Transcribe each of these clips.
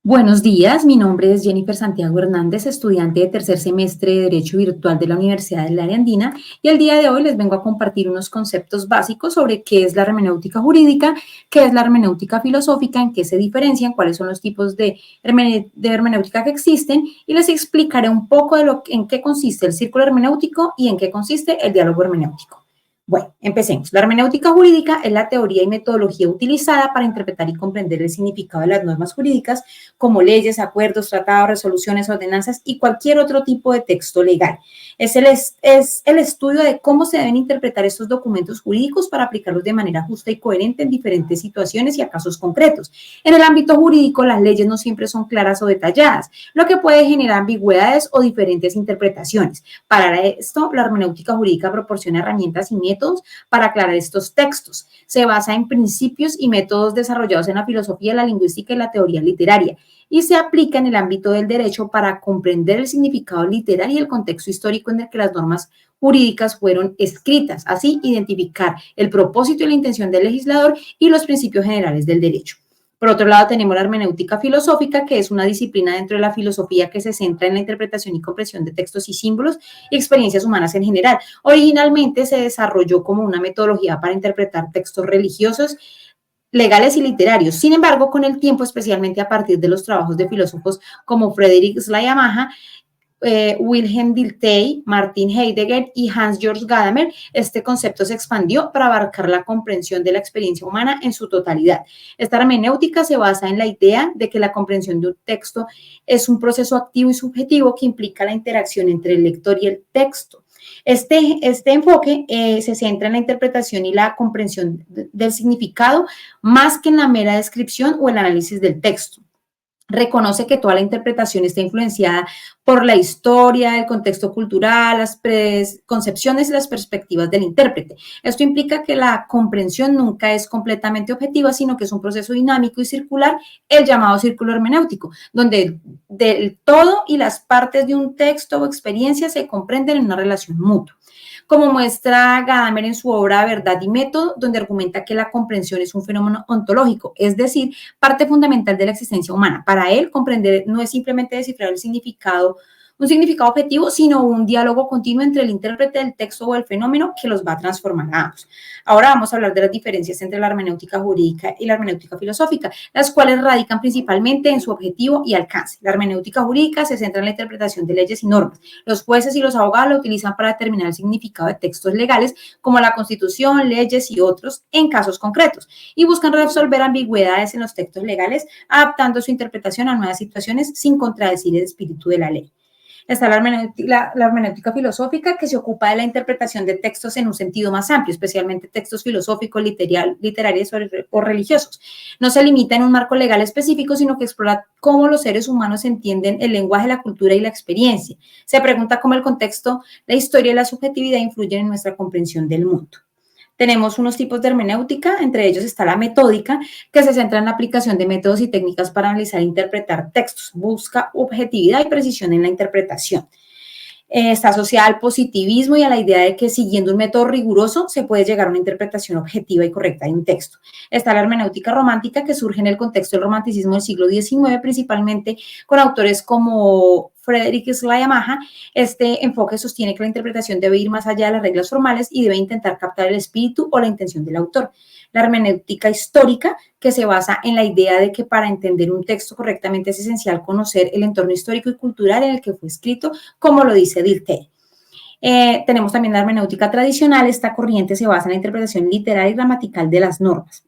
Buenos días, mi nombre es Jennifer Santiago Hernández, estudiante de tercer semestre de Derecho Virtual de la Universidad del Área Andina, y el día de hoy les vengo a compartir unos conceptos básicos sobre qué es la hermenéutica jurídica, qué es la hermenéutica filosófica, en qué se diferencian, cuáles son los tipos de hermenéutica que existen, y les explicaré un poco en qué consiste el círculo hermenéutico y en qué consiste el diálogo hermenéutico. Bueno, empecemos. La hermenéutica jurídica es la teoría y metodología utilizada para interpretar y comprender el significado de las normas jurídicas como leyes, acuerdos, tratados, resoluciones, ordenanzas y cualquier otro tipo de texto legal. Es el estudio de cómo se deben interpretar estos documentos jurídicos para aplicarlos de manera justa y coherente en diferentes situaciones y a casos concretos. En el ámbito jurídico, las leyes no siempre son claras o detalladas, lo que puede generar ambigüedades o diferentes interpretaciones. Para esto, la hermenéutica jurídica proporciona herramientas y métodos para aclarar estos textos. Se basa en principios y métodos desarrollados en la filosofía, la lingüística y la teoría literaria y se aplica en el ámbito del derecho para comprender el significado literal y el contexto histórico en el que las normas jurídicas fueron escritas, así identificar el propósito y la intención del legislador y los principios generales del derecho. Por otro lado, tenemos la hermenéutica filosófica, que es una disciplina dentro de la filosofía que se centra en la interpretación y comprensión de textos y símbolos y experiencias humanas en general. Originalmente se desarrolló como una metodología para interpretar textos religiosos, legales y literarios. Sin embargo, con el tiempo, especialmente a partir de los trabajos de filósofos como Friedrich Schleiermacher, Wilhelm Dilthey, Martin Heidegger y Hans-Georg Gadamer, este concepto se expandió para abarcar la comprensión de la experiencia humana en su totalidad. Esta hermenéutica se basa en la idea de que la comprensión de un texto es un proceso activo y subjetivo que implica la interacción entre el lector y el texto. Este enfoque se centra en la interpretación y la comprensión del significado más que en la mera descripción o el análisis del texto. Reconoce que toda la interpretación está influenciada por la historia, el contexto cultural, las concepciones y las perspectivas del intérprete. Esto implica que la comprensión nunca es completamente objetiva, sino que es un proceso dinámico y circular, el llamado círculo hermenéutico, donde del todo y las partes de un texto o experiencia se comprenden en una relación mutua. Como muestra Gadamer en su obra Verdad y Método, donde argumenta que la comprensión es un fenómeno ontológico, es decir, parte fundamental de la existencia humana. Para él, comprender no es simplemente descifrar un significado objetivo, sino un diálogo continuo entre el intérprete del texto o el fenómeno que los va a transformar a ambos. Ahora vamos a hablar de las diferencias entre la hermenéutica jurídica y la hermenéutica filosófica, las cuales radican principalmente en su objetivo y alcance. La hermenéutica jurídica se centra en la interpretación de leyes y normas. Los jueces y los abogados la utilizan para determinar el significado de textos legales como la Constitución, leyes y otros en casos concretos y buscan resolver ambigüedades en los textos legales, adaptando su interpretación a nuevas situaciones sin contradecir el espíritu de la ley. Está la hermenéutica filosófica, que se ocupa de la interpretación de textos en un sentido más amplio, especialmente textos filosóficos, literarios o religiosos. No se limita en un marco legal específico, sino que explora cómo los seres humanos entienden el lenguaje, la cultura y la experiencia. Se pregunta cómo el contexto, la historia y la subjetividad influyen en nuestra comprensión del mundo. Tenemos unos tipos de hermenéutica, entre ellos está la metódica, que se centra en la aplicación de métodos y técnicas para analizar e interpretar textos, busca objetividad y precisión en la interpretación. Está asociada al positivismo y a la idea de que siguiendo un método riguroso se puede llegar a una interpretación objetiva y correcta de un texto. Está la hermenéutica romántica, que surge en el contexto del romanticismo del siglo XIX, principalmente con autores como Friedrich Schleiermacher. Este enfoque sostiene que la interpretación debe ir más allá de las reglas formales y debe intentar captar el espíritu o la intención del autor. La hermenéutica histórica, que se basa en la idea de que para entender un texto correctamente es esencial conocer el entorno histórico y cultural en el que fue escrito, como lo dice Dilthey. Tenemos también la hermenéutica tradicional. Esta corriente se basa en la interpretación literaria y gramatical de las normas.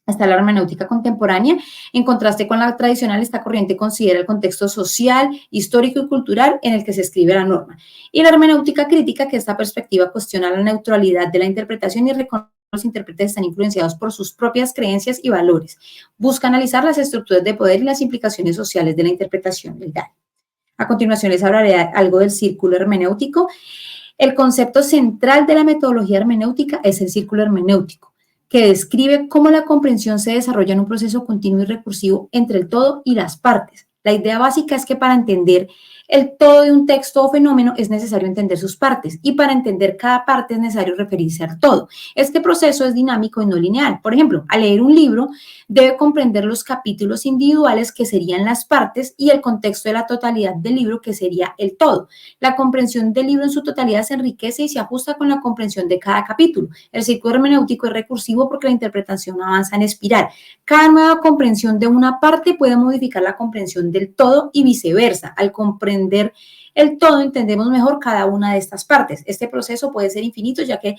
Está la hermenéutica contemporánea. En contraste con la tradicional, esta corriente considera el contexto social, histórico y cultural en el que se escribe la norma. Y la hermenéutica crítica, que esta perspectiva cuestiona la neutralidad de la interpretación y reconoce que los intérpretes están influenciados por sus propias creencias y valores. Busca analizar las estructuras de poder y las implicaciones sociales de la interpretación legal. A continuación les hablaré algo del círculo hermenéutico. El concepto central de la metodología hermenéutica es el círculo hermenéutico, que describe cómo la comprensión se desarrolla en un proceso continuo y recursivo entre el todo y las partes. La idea básica es que para entender El todo de un texto o fenómeno es necesario entender sus partes y para entender cada parte es necesario referirse al todo. Este proceso es dinámico y no lineal. Por ejemplo, al leer un libro debe comprender los capítulos individuales que serían las partes y el contexto de la totalidad del libro que sería el todo. La comprensión del libro en su totalidad se enriquece y se ajusta con la comprensión de cada capítulo. El círculo hermenéutico es recursivo porque la interpretación avanza en espiral. Cada nueva comprensión de una parte puede modificar la comprensión del todo y viceversa. Al comprender el todo, entendemos mejor cada una de estas partes. Este proceso puede ser infinito, ya que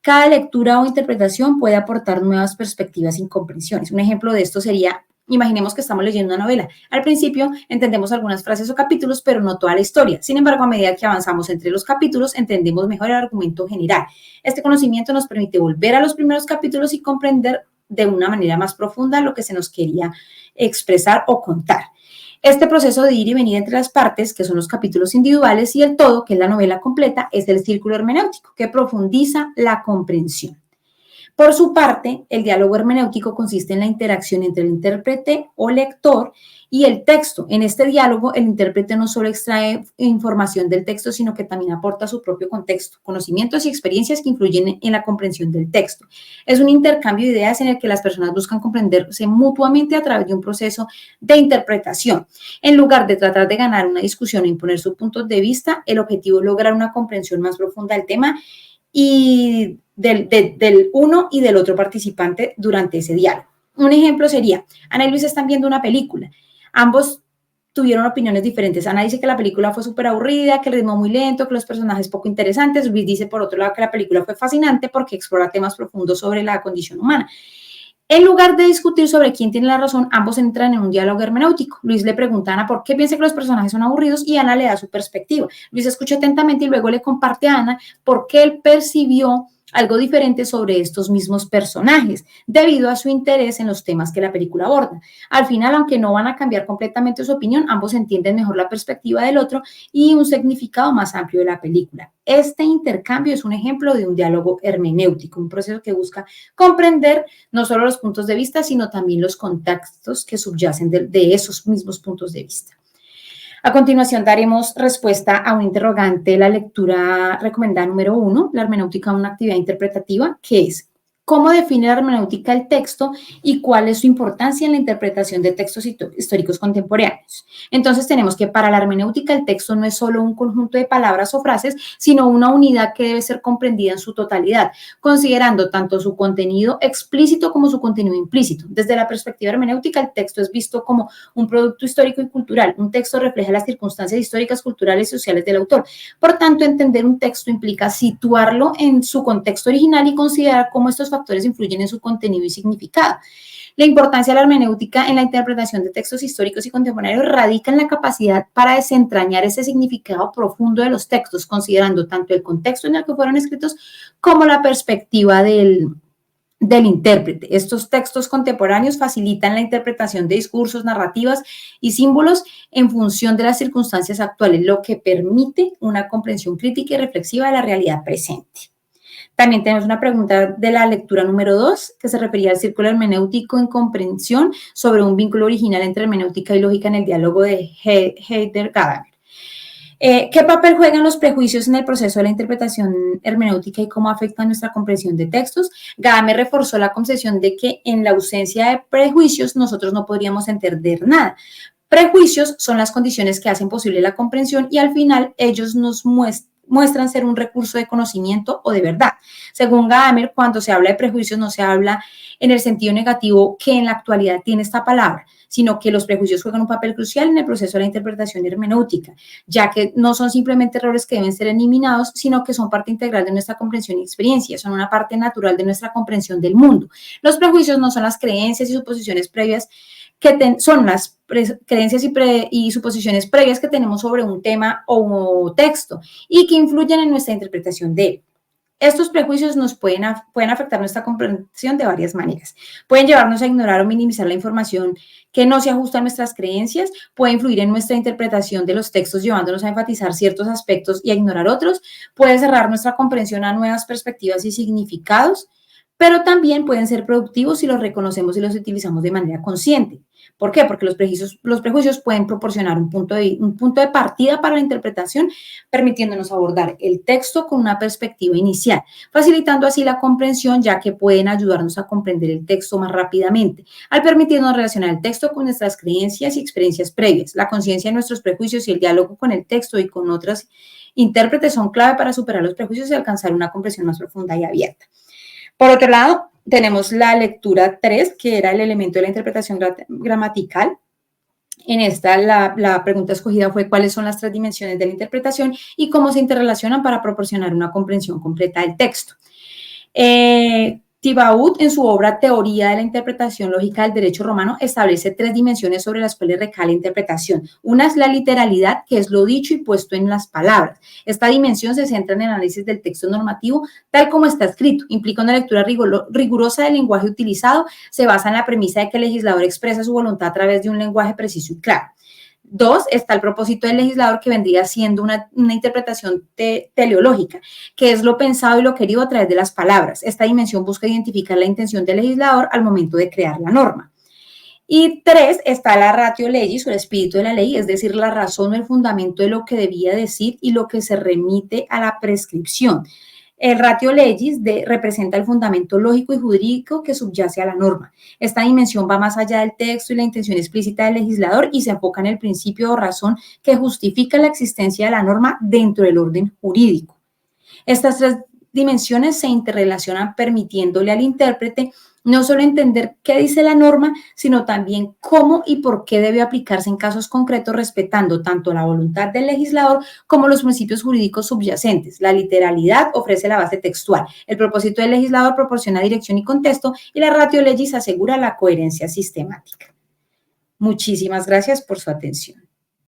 cada lectura o interpretación puede aportar nuevas perspectivas y comprensiones. Un ejemplo de esto sería, imaginemos que estamos leyendo una novela. Al principio entendemos algunas frases o capítulos, pero no toda la historia. Sin embargo, a medida que avanzamos entre los capítulos, entendemos mejor el argumento general. Este conocimiento nos permite volver a los primeros capítulos y comprender de una manera más profunda lo que se nos quería expresar o contar. Este proceso de ir y venir entre las partes, que son los capítulos individuales, y el todo, que es la novela completa, es el círculo hermenéutico, que profundiza la comprensión. Por su parte, el diálogo hermenéutico consiste en la interacción entre el intérprete o lector y el texto. En este diálogo, el intérprete no solo extrae información del texto, sino que también aporta su propio contexto, conocimientos y experiencias que influyen en la comprensión del texto. Es un intercambio de ideas en el que las personas buscan comprenderse mutuamente a través de un proceso de interpretación. En lugar de tratar de ganar una discusión e imponer sus puntos de vista, el objetivo es lograr una comprensión más profunda del tema y del uno y del otro participante durante ese diálogo. Un ejemplo sería, Ana y Luis están viendo una película. Ambos tuvieron opiniones diferentes. Ana dice que la película fue súper aburrida, que el ritmo muy lento, que los personajes poco interesantes. Luis dice, por otro lado, que la película fue fascinante porque explora temas profundos sobre la condición humana. En lugar de discutir sobre quién tiene la razón, ambos entran en un diálogo hermenéutico. Luis le pregunta a Ana por qué piensa que los personajes son aburridos y Ana le da su perspectiva. Luis escucha atentamente y luego le comparte a Ana por qué él percibió algo diferente sobre estos mismos personajes, debido a su interés en los temas que la película aborda. Al final, aunque no van a cambiar completamente su opinión, ambos entienden mejor la perspectiva del otro y un significado más amplio de la película. Este intercambio es un ejemplo de un diálogo hermenéutico, un proceso que busca comprender no solo los puntos de vista, sino también los contextos que subyacen de esos mismos puntos de vista. A continuación daremos respuesta a un interrogante, la lectura recomendada número 1, la hermenéutica, una actividad interpretativa, que es ¿cómo define la hermenéutica el texto y cuál es su importancia en la interpretación de textos históricos contemporáneos? Entonces tenemos que para la hermenéutica el texto no es solo un conjunto de palabras o frases, sino una unidad que debe ser comprendida en su totalidad, considerando tanto su contenido explícito como su contenido implícito. Desde la perspectiva hermenéutica, el texto es visto como un producto histórico y cultural. Un texto refleja las circunstancias históricas, culturales y sociales del autor. Por tanto, entender un texto implica situarlo en su contexto original y considerar cómo estos factores influyen en su contenido y significado. La importancia de la hermenéutica en la interpretación de textos históricos y contemporáneos radica en la capacidad para desentrañar ese significado profundo de los textos, considerando tanto el contexto en el que fueron escritos como la perspectiva del intérprete. Estos textos contemporáneos facilitan la interpretación de discursos, narrativas y símbolos en función de las circunstancias actuales, lo que permite una comprensión crítica y reflexiva de la realidad presente. También tenemos una pregunta de la lectura número 2, que se refería al círculo hermenéutico en comprensión sobre un vínculo original entre hermenéutica y lógica en el diálogo de Heidegger-Gadamer. ¿Qué papel juegan los prejuicios en el proceso de la interpretación hermenéutica y cómo afectan nuestra comprensión de textos? Gadamer reforzó la concepción de que en la ausencia de prejuicios nosotros no podríamos entender nada. Prejuicios son las condiciones que hacen posible la comprensión y al final ellos nos muestran ser un recurso de conocimiento o de verdad. Según Gadamer, cuando se habla de prejuicios no se habla en el sentido negativo que en la actualidad tiene esta palabra, sino que los prejuicios juegan un papel crucial en el proceso de la interpretación hermenéutica, ya que no son simplemente errores que deben ser eliminados, sino que son parte integral de nuestra comprensión y experiencia, son una parte natural de nuestra comprensión del mundo. Los prejuicios no son las creencias y suposiciones previas son las creencias y suposiciones previas que tenemos sobre un tema o texto y que influyen en nuestra interpretación de él. Estos prejuicios nos pueden afectar nuestra comprensión de varias maneras. Pueden llevarnos a ignorar o minimizar la información que no se ajusta a nuestras creencias, puede influir en nuestra interpretación de los textos llevándonos a enfatizar ciertos aspectos y a ignorar otros, puede cerrar nuestra comprensión a nuevas perspectivas y significados, pero también pueden ser productivos si los reconocemos y los utilizamos de manera consciente. ¿Por qué? Porque los prejuicios pueden proporcionar un punto de partida para la interpretación, permitiéndonos abordar el texto con una perspectiva inicial, facilitando así la comprensión, ya que pueden ayudarnos a comprender el texto más rápidamente, al permitirnos relacionar el texto con nuestras creencias y experiencias previas. La conciencia de nuestros prejuicios y el diálogo con el texto y con otras intérpretes son clave para superar los prejuicios y alcanzar una comprensión más profunda y abierta. Por otro lado, tenemos la lectura 3, que era el elemento de la interpretación gramatical. En esta, la pregunta escogida fue cuáles son las 3 dimensiones de la interpretación y cómo se interrelacionan para proporcionar una comprensión completa del texto. Thibaut, en su obra Teoría de la Interpretación Lógica del Derecho Romano, establece 3 dimensiones sobre las cuales recae la interpretación. Una es la literalidad, que es lo dicho y puesto en las palabras. Esta dimensión se centra en el análisis del texto normativo tal como está escrito. Implica una lectura rigurosa del lenguaje utilizado. Se basa en la premisa de que el legislador expresa su voluntad a través de un lenguaje preciso y claro. 2, está el propósito del legislador, que vendría siendo una interpretación teleológica, que es lo pensado y lo querido a través de las palabras. Esta dimensión busca identificar la intención del legislador al momento de crear la norma. Y 3, está la ratio legis, o el espíritu de la ley, es decir, la razón o el fundamento de lo que debía decir y lo que se remite a la prescripción. El ratio legis representa el fundamento lógico y jurídico que subyace a la norma. Esta dimensión va más allá del texto y la intención explícita del legislador y se enfoca en el principio o razón que justifica la existencia de la norma dentro del orden jurídico. Estas 3 dimensiones se interrelacionan, permitiéndole al intérprete no solo entender qué dice la norma, sino también cómo y por qué debe aplicarse en casos concretos, respetando tanto la voluntad del legislador como los principios jurídicos subyacentes. La literalidad ofrece la base textual, el propósito del legislador proporciona dirección y contexto, y la ratio legis asegura la coherencia sistemática. Muchísimas gracias por su atención.